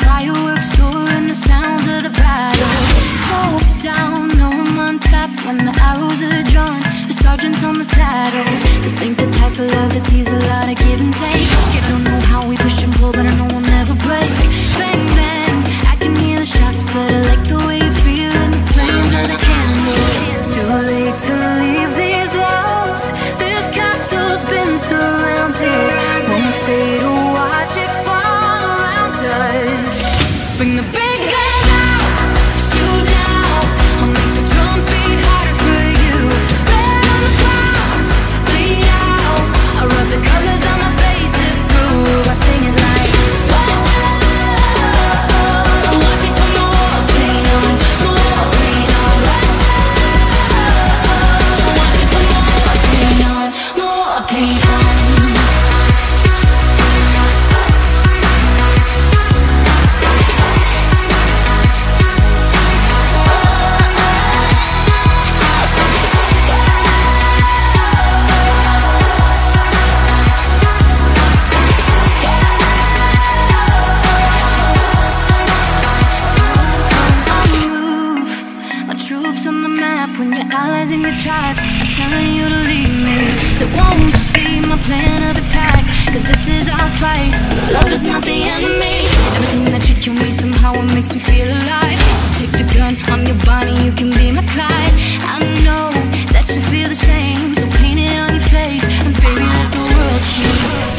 fireworks soar and the sounds of the battle. Choke down, no I'm on top when the arrows are drawn. The sergeant's on the saddle. This ain't the type of love that sees a lot of give and take. I don't know how we push and pull, but I know we'll never break. Bang, bang, I can hear the shots, but I like the way you feel in the flames of the candle. Too late to leave these walls. This castle's been surrounded. Won't stay to watch it fall around us. Bring the big guns out, shoot now. I'll make the drums beat harder for you. Red on the clouds, bleed out. I rub the colors on my face to prove. I sing it like whoa. Watch me put more paint on, more paint on. Watch me put more paint on, more paint on. On the map when your allies and your tribes are telling you to leave me. They won't see my plan of attack, cause this is our fight. Love is not the enemy. Everything that should kill me somehow it makes me feel alive. So take the gun on your body, you can be my Clyde. I know that you feel the same, so paint it on your face and baby let the world see.